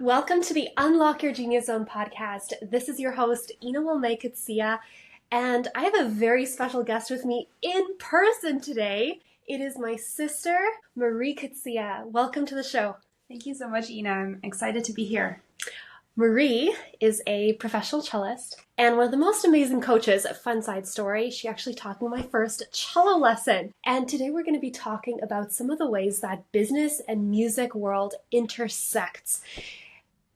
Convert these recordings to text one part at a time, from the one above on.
Welcome to the Unlock Your Genius Zone podcast. This is your host, Ine-Wilme Coetzee, and I have a very special guest with me in person today. It is my sister, Mari Coetzee. Welcome to the show. Thank you so much, Ina. I'm excited to be here. Mari is a professional cellist and one of the most amazing coaches. A fun side story, she actually taught me my first cello lesson. And today we're going to be talking about some of the ways that business and music world intersects.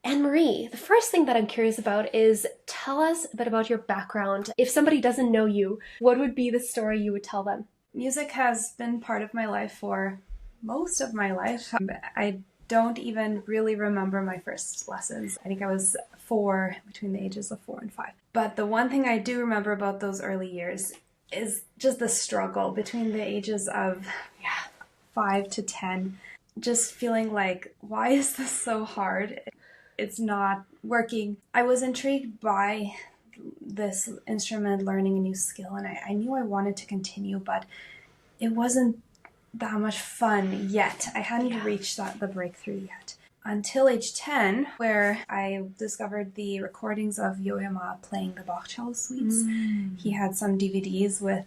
And Mari, the first thing that I'm curious about is tell us a bit about your background. If somebody doesn't know you, what would be the story you would tell them? Music has been part of my life for most of my life. I don't even really remember my first lessons. I think I was 4, between the ages of 4 and 5. But the one thing I do remember about those early years is just the struggle between the ages of 5 to 10. Just feeling like, why is this so hard? It's not working. I was intrigued by this instrument, learning a new skill, and I knew I wanted to continue, but it wasn't that much fun yet. I hadn't reached the breakthrough yet. Until age 10, where I discovered the recordings of Ine-Wilme playing the Bach cello suites. He had some DVDs with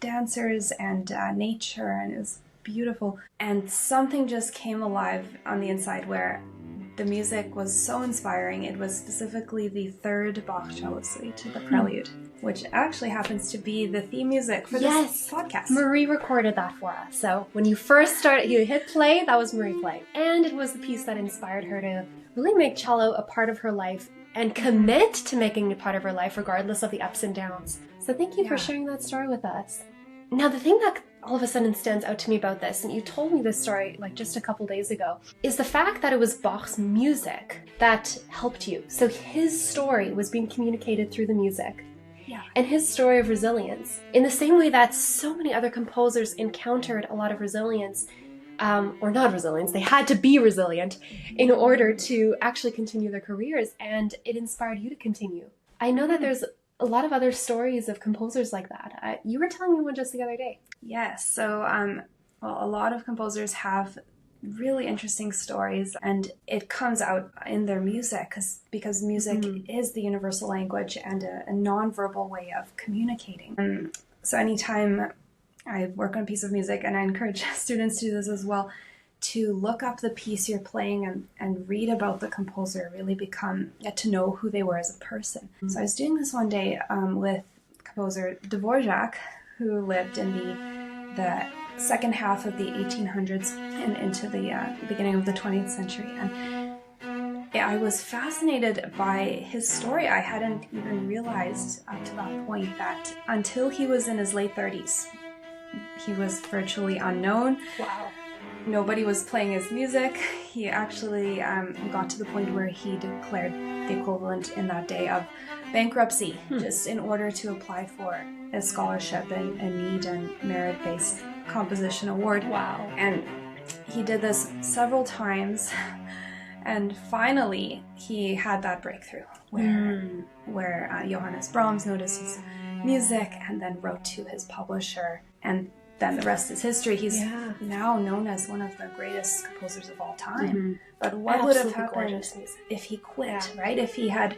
dancers and nature, and it was beautiful. And something just came alive on the inside where the music was so inspiring. It was specifically the 3rd Bach cello suite, the Prelude, which actually happens to be the theme music for this podcast. Mari recorded that for us. So when you first started, you hit play, that was Mari playing. And it was the piece that inspired her to really make cello a part of her life and commit to making it a part of her life regardless of the ups and downs. So thank you for sharing that story with us. Now, the thing that all of a sudden stands out to me about this, and you told me this story like just a couple days ago, is the fact that it was Bach's music that helped you. So his story was being communicated through the music. Yeah. And his story of resilience. In the same way that so many other composers encountered a lot of resilience, or not resilience, they had to be resilient in order to actually continue their careers, and it inspired you to continue. I know that there's a lot of other stories of composers like that. You were telling me one just the other day. Yes, so a lot of composers have really interesting stories, and it comes out in their music because music is the universal language and a nonverbal way of communicating. So anytime I work on a piece of music, and I encourage students to do this as well, to look up the piece you're playing and read about the composer, really get to know who they were as a person. So I was doing this one day with composer Dvorak, who lived in the second half of the 1800s and into the beginning of the 20th century. And I was fascinated by his story. I hadn't even realized up to that point that until he was in his late 30s, he was virtually unknown. Wow. Nobody was playing his music. He actually got to the point where he declared the equivalent in that day of bankruptcy, just in order to apply for a scholarship and a need and merit-based composition award. Wow. And he did this several times, and finally he had that breakthrough where Johannes Brahms noticed his music and then wrote to his publisher, and then the rest is history. He's now known as one of the greatest composers of all time. But what would have happened if he quit, right? If he had,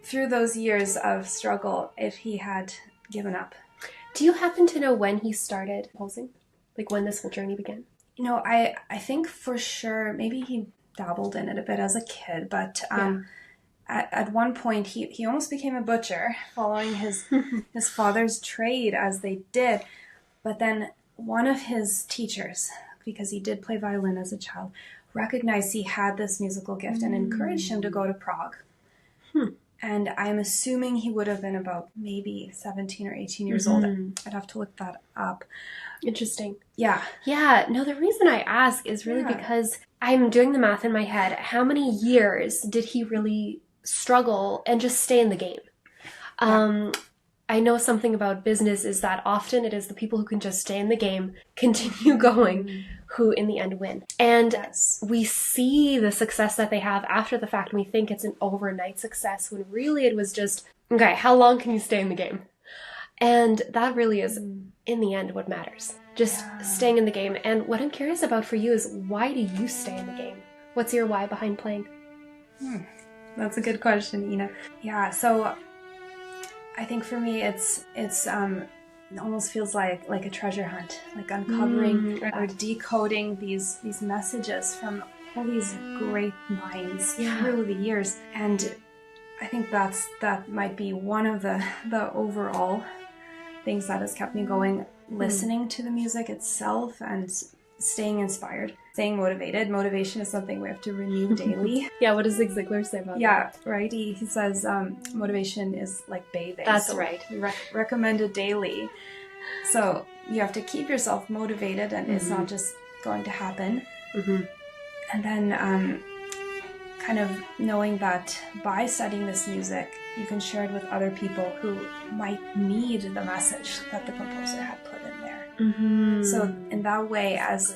through those years of struggle, if he had given up. Do you happen to know when he started composing? Like when this whole journey began? You know, I think for sure, maybe he dabbled in it a bit as a kid, but at one point he almost became a butcher, following his father's trade as they did. But then one of his teachers, because he did play violin as a child, recognized he had this musical gift and encouraged him to go to Prague. And I'm assuming he would have been about maybe 17 or 18 years old. I'd have to look that up. Interesting. Yeah. Yeah. No, the reason I ask is really because I'm doing the math in my head. How many years did he really struggle and just stay in the game? I know something about business is that often it is the people who can just stay in the game, continue going, who in the end win. And we see the success that they have after the fact, and we think it's an overnight success, when really it was just, okay, how long can you stay in the game? And that really is, in the end, what matters. Just staying in the game. And what I'm curious about for you is, why do you stay in the game? What's your why behind playing? That's a good question, Ina. Yeah, so I think for me it almost feels like a treasure hunt, like uncovering or decoding these messages from all these great minds through the years. And I think that might be one of the overall things that has kept me going, listening to the music itself and staying inspired, staying motivated. Motivation is something we have to renew daily. Yeah, what does Zig Ziglar say about that? Yeah, right. He says motivation is like bathing. That's right. Recommended daily. So you have to keep yourself motivated, and it's not just going to happen. And then kind of knowing that by studying this music, you can share it with other people who might need the message that the composer had put in there. So in that way, as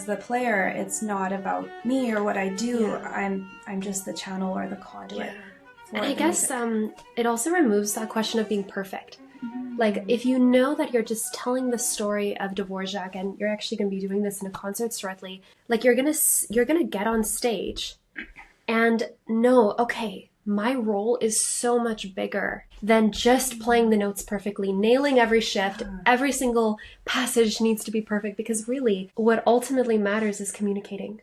the player, it's not about me or what I do. I'm just the channel or the conduit. And I guess it also removes that question of being perfect. Like, if you know that you're just telling the story of Dvorak, and you're actually going to be doing this in a concert shortly, like you're gonna get on stage and know, okay, my role is so much bigger than just playing the notes perfectly, nailing every shift, every single passage needs to be perfect, because really what ultimately matters is communicating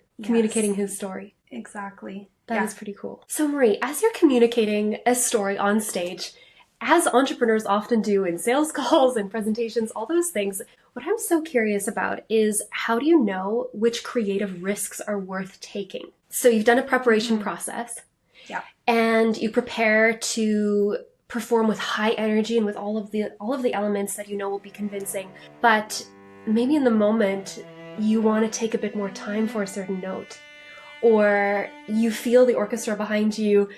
his story. Exactly. That is pretty cool. So Marie, as you're communicating a story on stage, as entrepreneurs often do in sales calls and presentations, all those things, what I'm so curious about is, how do you know which creative risks are worth taking? So you've done a preparation process. Yeah. And you prepare to perform with high energy and with all of the elements that you know will be convincing. But maybe in the moment you want to take a bit more time for a certain note, or you feel the orchestra behind you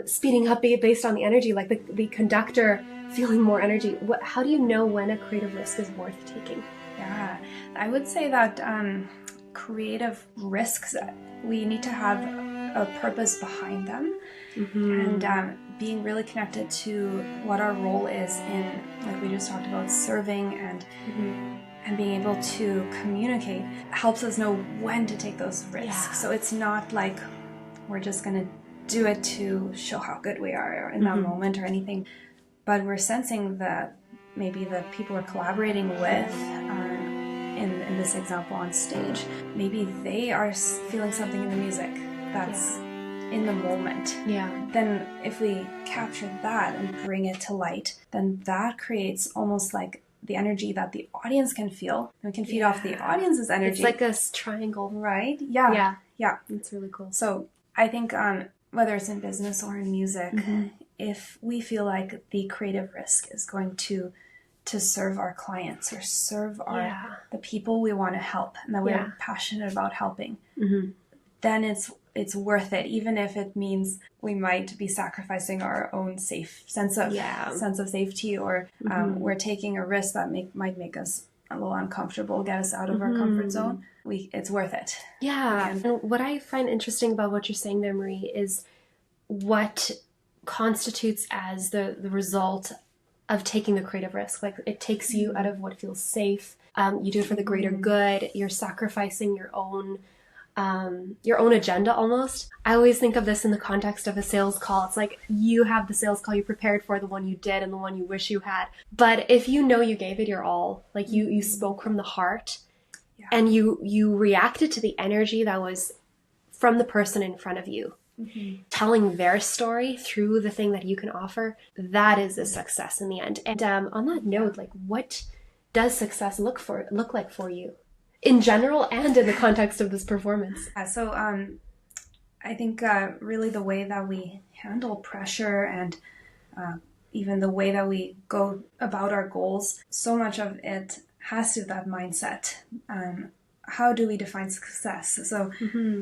speeding up based on the energy, like the conductor feeling more energy. How do you know when a creative risk is worth taking? Yeah, I would say that creative risks, we need to have a purpose behind them, and being really connected to what our role is in, like we just talked about, serving and being able to communicate helps us know when to take those risks. So it's not like we're just going to do it to show how good we are in that moment or anything, but we're sensing that maybe the people we're collaborating with, in this example on stage, maybe they are feeling something in the music that's in the moment. Then if we capture that and bring it to light, then that creates almost like the energy that the audience can feel, and we can feed off the audience's energy. It's like a triangle, right? Yeah, it's really cool. So I think whether it's in business or in music, if we feel like the creative risk is going to serve our clients or serve the people we want to help and that we're passionate about helping, then it's worth it, even if it means we might be sacrificing our own sense of safety, or we're taking a risk that might make us a little uncomfortable, get us out of our comfort zone. It's worth it. And what I find interesting about what you're saying there, Marie, is what constitutes as the result of taking the creative risk. Like, it takes you out of what feels safe. You do it for the greater good. You're sacrificing your own agenda almost. I always think of this in the context of a sales call. It's like, you have the sales call you prepared for, the one you did and the one you wish you had. But if you know you gave it your all, like you spoke from the heart, and you reacted to the energy that was from the person in front of you, telling their story through the thing that you can offer, that is a success in the end. And on that note, like, what does success look like for you in general and in the context of this performance? So I think really the way that we handle pressure and even the way that we go about our goals, so much of it has to do with that mindset. How do we define success? So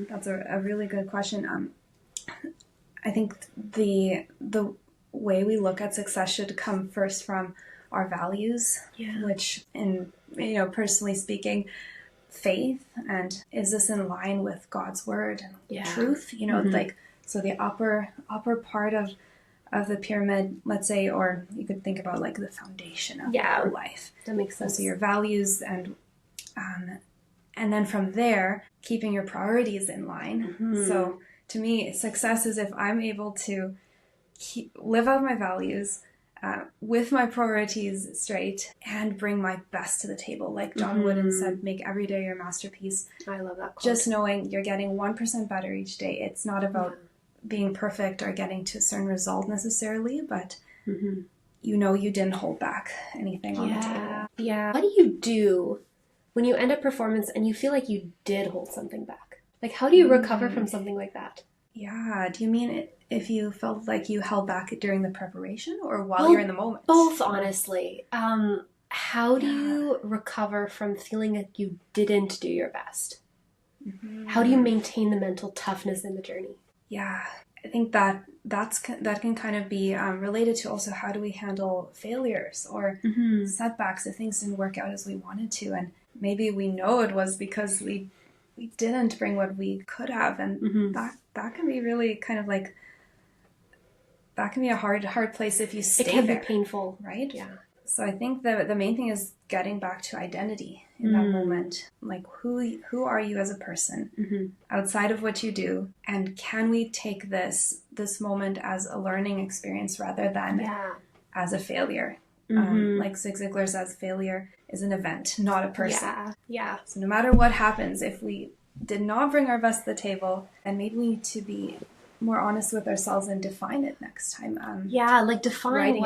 that's a really good question. I think the way we look at success should come first from our values, which, in personally speaking, faith, and is this in line with God's word and truth? Like, so the upper part of the pyramid, let's say, or you could think about like the foundation of your life. That makes sense. So your values, and then from there, keeping your priorities in line. So To me, success is if I'm able to live out my values, with my priorities straight, and bring my best to the table. Like John Wooden said, make every day your masterpiece. I love that quote. Just knowing you're getting 1% better each day. It's not about being perfect or getting to a certain result necessarily, but you know you didn't hold back anything on the table. Yeah. What do you do when you end a performance and you feel like you did hold something back? Like, how do you recover from something like that? Yeah. Do you mean if you felt like you held back during the preparation or while you're in the moment? Both, honestly. How do you recover from feeling like you didn't do your best? How do you maintain the mental toughness in the journey? Yeah, I think that can kind of be related to also how do we handle failures or setbacks if things didn't work out as we wanted to, and maybe we know it was because we didn't bring what we could have, and that can be really kind of like, that can be a hard place if you stay there. It can be painful, right? Yeah. So I think the main thing is getting back to identity in that moment. Like, who are you as a person outside of what you do? And can we take this moment as a learning experience rather than as a failure? Like Zig Ziglar says, failure is an event, not a person. Yeah. So no matter what happens, if we did not bring our best to the table, then maybe we need to be more honest with ourselves and define it next time. Like define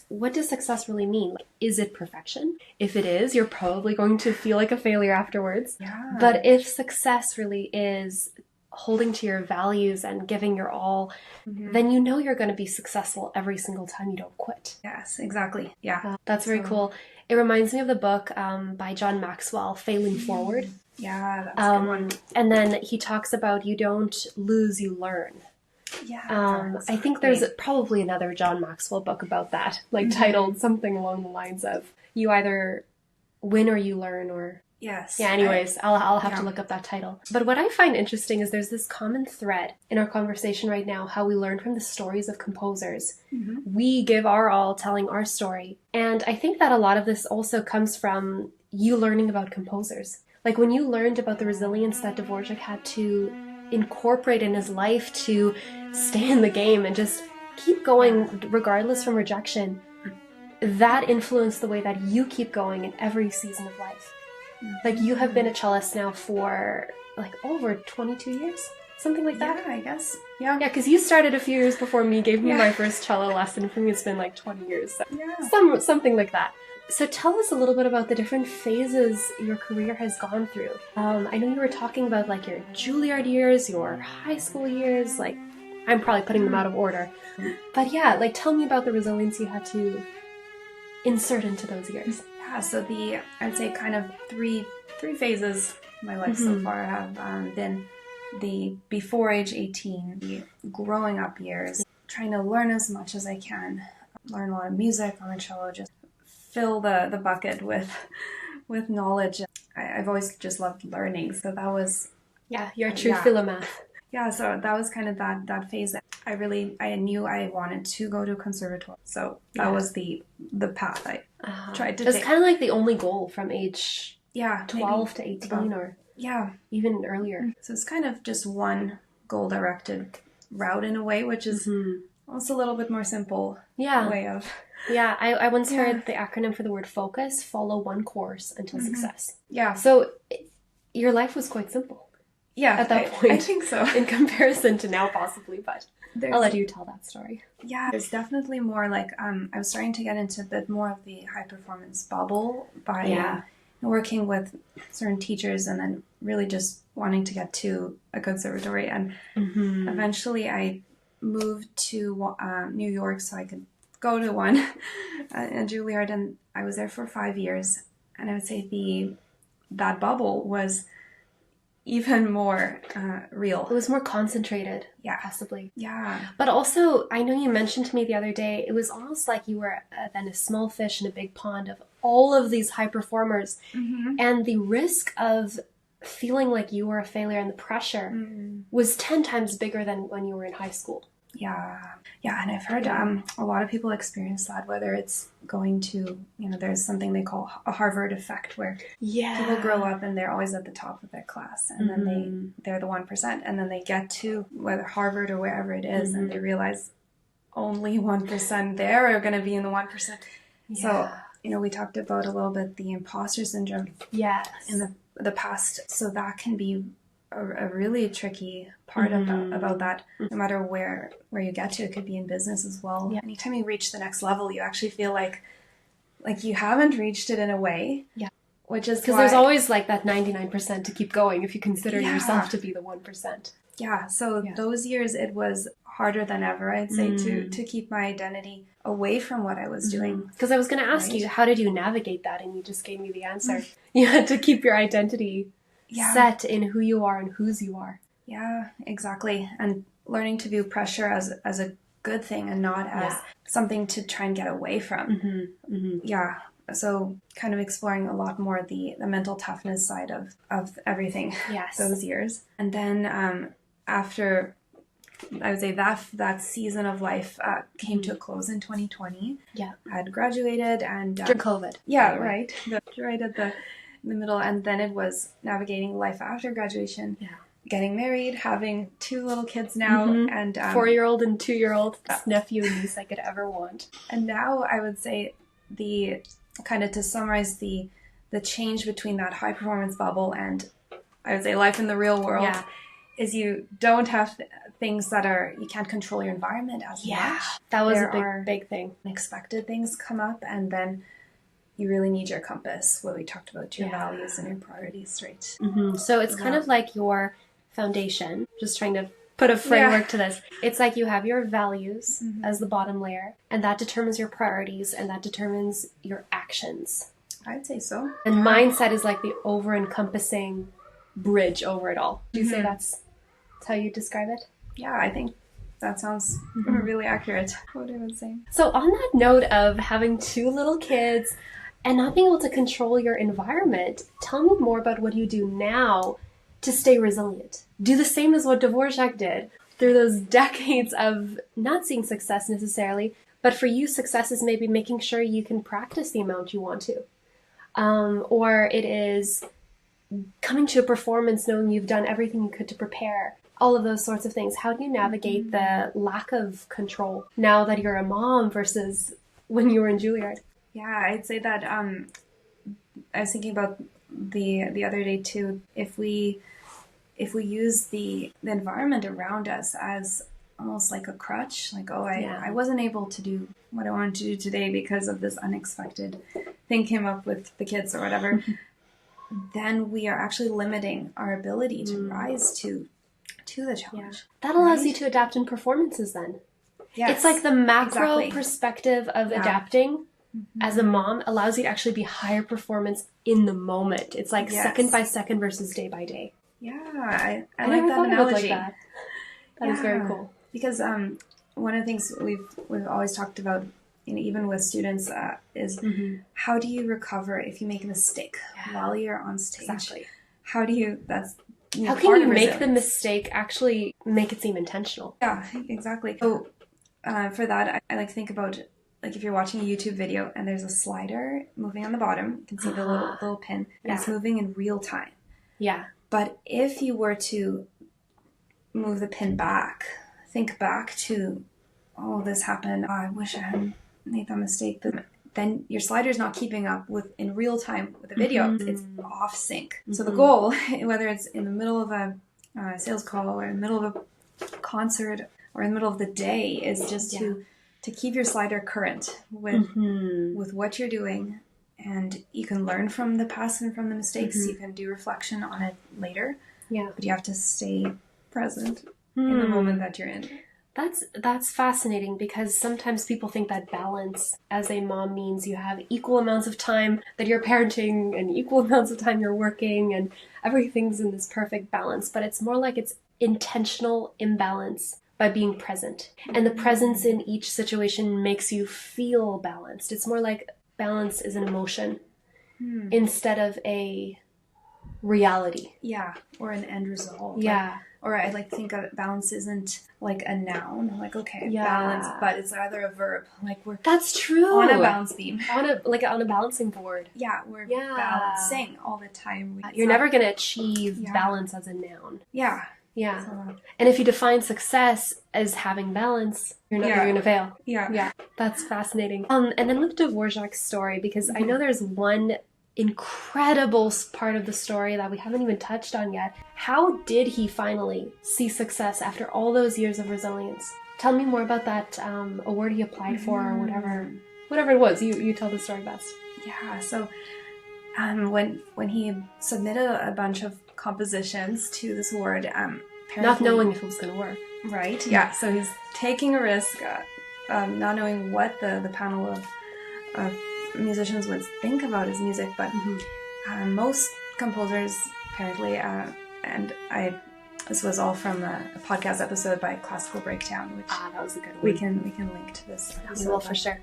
what does success really mean? Like, is it perfection? If it is, you're probably going to feel like a failure afterwards. Yeah. But if success really is holding to your values and giving your all, then you know you're going to be successful every single time you don't quit. Yes, exactly. Yeah. That's very cool. It reminds me of the book by John Maxwell, Failing Forward. Yeah, that's a good one. And then he talks about you don't lose, you learn. Yeah, exactly. I think there's probably another John Maxwell book about that, like titled something along the lines of you either win or you learn, or yes. Yeah, anyways, I'll have to look up that title. But what I find interesting is there's this common thread in our conversation right now, how we learn from the stories of composers. We give our all telling our story. And I think that a lot of this also comes from you learning about composers. Like when you learned about the resilience that Dvorak had to incorporate in his life to stay in the game and just keep going regardless from rejection, that influenced the way that you keep going in every season of life. Like you have been a cellist now for like over 22 years, something like that. Yeah, I guess. Yeah, because you started a few years before me, gave me my first cello lesson. For me, it's been like 20 years. So something like that. So tell us a little bit about the different phases your career has gone through. I know you were talking about like your Juilliard years, your high school years, like I'm probably putting them out of order. But yeah, like tell me about the resilience you had to insert into those years. Yeah, so I'd say kind of three phases of my life so far have been the before age 18, the growing up years, trying to learn as much as I can, learn a lot of music on the cello, just fill the bucket with knowledge. I've always just loved learning, so that was you're a true philomath. Yeah, so that was kind of that phase that I knew I wanted to go to conservatoire. So that was the path I tried to take. It's kind of like the only goal from age 12 to 18 above, or even earlier. So it's kind of just one goal-directed route in a way, which is also a little bit more simple way of... Yeah, I once heard the acronym for the word focus, follow one course until success. Yeah. So your life was quite simple. Yeah, at that point. I think so. In comparison to now, possibly, but I'll let you tell that story. Yeah, there's definitely more like, I was starting to get into a bit more of the high performance bubble by working with certain teachers and then really just wanting to get to a conservatory. And eventually I moved to New York so I could go to one at Juilliard, and I was there for 5 years. And I would say that bubble was even more real. It was more concentrated, possibly. Yeah. But also, I know you mentioned to me the other day, it was almost like you were then a small fish in a big pond of all of these high performers. And the risk of feeling like you were a failure and the pressure was 10 times bigger than when you were in high school. Yeah, and I've heard a lot of people experience that, whether it's going to, there's something they call a Harvard effect, where people grow up and they're always at the top of their class, and then they're the 1%, and then they get to whether Harvard or wherever it is, and they realize only 1% there are going to be in the 1%. So, we talked about a little bit the imposter syndrome in the past. So that can be a really tricky part about that, no matter where you get to. It could be in business as well. Yeah. Anytime you reach the next level, you actually feel like you haven't reached it in a way. Yeah. Which is because there's always like that 99% to keep going if you consider yourself to be the 1%. Yeah. So those years, it was harder than ever, I'd say, to keep my identity away from what I was doing. Because I was going to ask you, how did you navigate that? And you just gave me the answer. You had to keep your identity set in who you are and whose you are. Yeah, exactly. And learning to view pressure as a good thing and not as something to try and get away from. Yeah. So kind of exploring a lot more the mental toughness side of everything those years. And then after, I would say that season of life came to a close in 2020. Yeah. I had graduated and... During COVID. Yeah, right. Right at the middle. And then it was navigating life after graduation. Yeah. Getting married, having 2 little kids now, and 4-year-old and 2-year-old, best nephew and niece I could ever want. And now I would say the kind of, to summarize, the change between that high performance bubble and I would say life in the real world is you don't have things that you can't control your environment as much. That was a big thing. Unexpected things come up, and then you really need your compass, where we talked about your values and your priorities straight. So it's kind of like your foundation, just trying to put a framework to this. It's like you have your values as the bottom layer, and that determines your priorities, and that determines your actions. I'd say so. And mindset is like the over-encompassing bridge over it all. Do you say that's how you describe it? Yeah, I think that sounds really accurate, what I was saying. So on that note of having 2 little kids and not being able to control your environment, tell me more about what you do now to stay resilient. Do the same as what Dvorak did through those decades of not seeing success necessarily, but for you, success is maybe making sure you can practice the amount you want to. Or it is coming to a performance knowing you've done everything you could to prepare. All of those sorts of things. How do you navigate the lack of control now that you're a mom versus when you were in Juilliard? Yeah, I'd say that I was thinking about the other day too. If we use the environment around us as almost like a crutch, like, I wasn't able to do what I wanted to do today because of this unexpected thing came up with the kids or whatever, then we are actually limiting our ability to rise to the challenge. That allows you to adapt in performances then. Yes, it's like the macro perspective of adapting as a mom allows you to actually be higher performance in the moment. It's like second by second versus day by day. Yeah, I like that analogy. That is very cool. Because one of the things we've always talked about, even with students, is how do you recover if you make a mistake while you're on stage? Exactly. How do you? How can you make the mistake actually make it seem intentional? Yeah, exactly. So for that, I like to think about, like, if you're watching a YouTube video and there's a slider moving on the bottom, you can see the little pin, and it's moving in real time. Yeah. But if you were to move the pin back, think back to, this happened. I wish I hadn't made that mistake. But then your slider's not keeping up in real time with the video. It's off sync. So the goal, whether it's in the middle of a sales call or in the middle of a concert or in the middle of the day, is just to keep your slider current with what you're doing. And you can learn from the past and from the mistakes. You can do reflection on it later. Yeah. But you have to stay present in the moment that you're in. That's fascinating, because sometimes people think that balance as a mom means you have equal amounts of time that you're parenting and equal amounts of time you're working and everything's in this perfect balance. But it's more like it's intentional imbalance by being present. And the presence in each situation makes you feel balanced. It's more like balance is an emotion instead of a reality. Yeah, or an end result. Yeah. Or I like to think of balance isn't like a noun, like, okay, Yeah. balance, but it's either a verb, like we're That's true. on a balance beam. On a balancing board. Yeah, we're Yeah. balancing all the time. You're never going to achieve Yeah. balance as a noun. Yeah. Yeah. So, And if you define success as having balance, you're not Yeah. you're going to fail. yeah. Yeah, that's fascinating. And then with Dvorak's story, because I know there's one incredible part of the story that we haven't even touched on yet. How did he finally see success after all those years of resilience? Tell me more about that award he applied for, or whatever it was. You tell the story best. Yeah. So when he submitted a bunch of compositions to this award, Not knowing if it was going to work. Right. Yeah. So he's taking a risk, not knowing what the panel of musicians would think about his music, but most composers apparently, this was all from a podcast episode by Classical Breakdown, which that was a good one. we can link to this. We will for sure.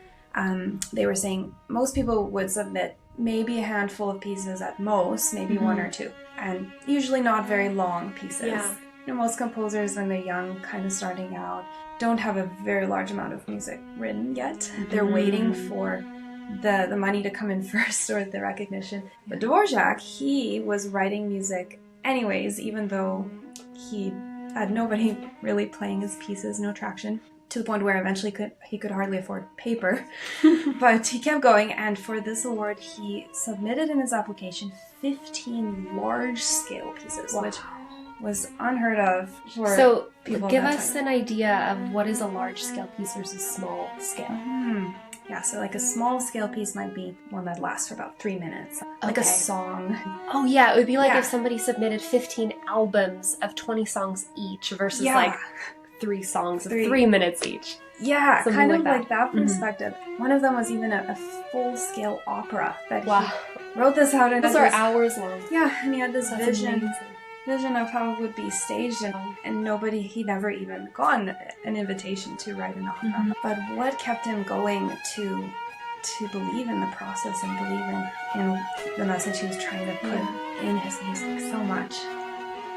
They were saying most people would submit maybe a handful of pieces at most, maybe one or two, and usually not very long pieces. Yeah. Most composers, when they're young, kind of starting out, don't have a very large amount of music written yet. They're waiting for the money to come in first, or the recognition. But Dvorak, he was writing music anyways, even though he had nobody really playing his pieces, no traction, to the point where eventually he could hardly afford paper. But he kept going, and for this award, he submitted in his application 15 large-scale pieces, which was unheard of for So people give that us time. an idea of what is a large-scale piece versus small-scale. Yeah, so like a small-scale piece might be one that lasts for about 3 minutes, like a Okay. song. Oh yeah, it would be like Yeah. if somebody submitted 15 albums of 20 songs each versus Yeah. like 3 songs of 3. 3 minutes each. Yeah, Something kind like of that. like that perspective. One of them was even a full-scale opera that Wow. he wrote this out, and Those are hours long. Yeah, and he had this That's vision amazing. of how it would be staged, and he never even got an invitation to write an opera. But what kept him going to believe in the process and believe in the message he was trying to put in his music so much.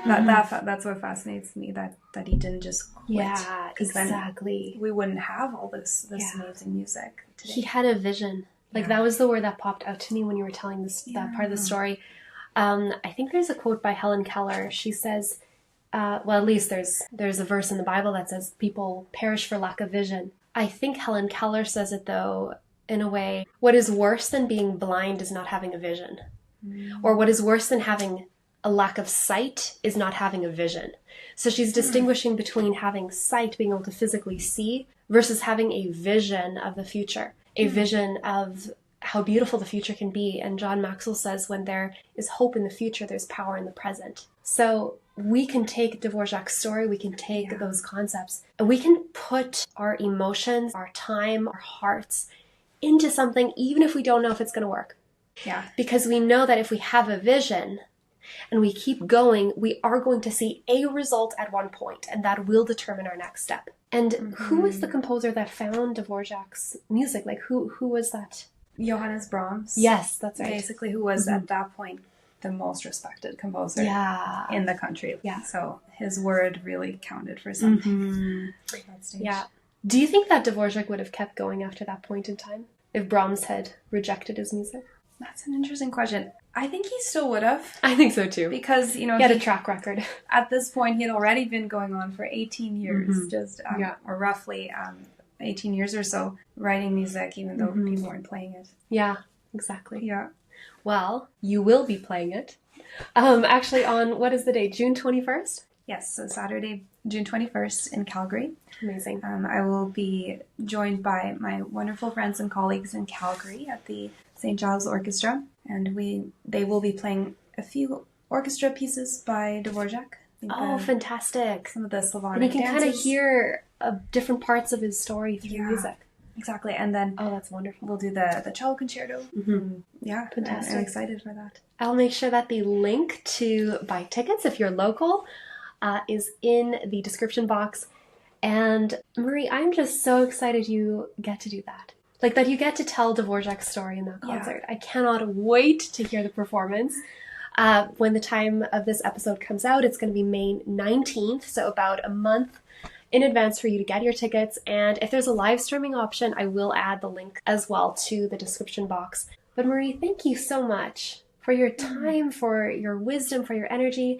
That's what fascinates me, that he didn't just quit. Yeah, 'Cause then exactly. we wouldn't have all this Yeah. amazing music today. He had a vision. Like Yeah. that was the word that popped out to me when you were telling that part of the story. I think there's a quote by Helen Keller. She says, well, at least there's a verse in the Bible that says people perish for lack of vision. I think Helen Keller says it though in a way, what is worse than being blind is not having a vision. Or what is worse than having a lack of sight is not having a vision. So she's distinguishing between having sight, being able to physically see, versus having a vision of the future, a vision of how beautiful the future can be. And John Maxwell says when there is hope in the future, there's power in the present. So we can take Dvorak's story, we can take those concepts, and we can put our emotions, our time, our hearts into something, even if we don't know if it's going to work. Yeah. Because we know that if we have a vision and we keep going, we are going to see a result at one point, and that will determine our next step. And who was the composer that found Dvorak's music? Like, who was that? Johannes Brahms. Yes, that's right. Basically, who was at that point the most respected composer Yeah. in the country. Yeah. So his word really counted for something at that stage. Yeah. Do you think that Dvorak would have kept going after that point in time if Brahms had rejected his music? That's an interesting question. I think he still would have. I think so too. Because, He had a track record. at this point, he had already been going on for 18 years, or roughly 18 years or so, writing music, even though people weren't playing it. Yeah, exactly. Yeah. Well, you will be playing it. Actually on, what is the date? June 21st? Yes, so Saturday, June 21st in Calgary. Amazing. I will be joined by my wonderful friends and colleagues in Calgary at the St. Giles Orchestra, and they will be playing a few orchestra pieces by Dvorak. Oh, fantastic. Some of the Slavonic And you can kind of dances. hear different parts of his story through music. Exactly, and then Oh, that's wonderful. we'll do the cello concerto. Yeah, Fantastic. I'm excited for that. I'll make sure that the link to buy tickets if you're local is in the description box. And Marie, I'm just so excited you get to do that. Like that you get to tell Dvorak's story in that concert. I cannot wait to hear the performance. When the time of this episode comes out, it's going to be May 19th, so about a month in advance for you to get your tickets. And if there's a live streaming option, I will add the link as well to the description box. But Mari, thank you so much for your time, for your wisdom, for your energy.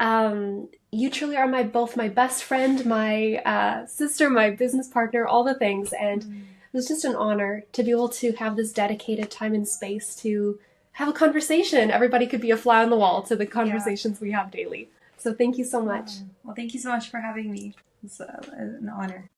You truly are both my best friend, my sister, my business partner, all the things. And it was just an honor to be able to have this dedicated time and space to have a conversation. Everybody could be a fly on the wall to the conversations we have daily. So thank you so much. Well, thank you so much for having me. It's an honor.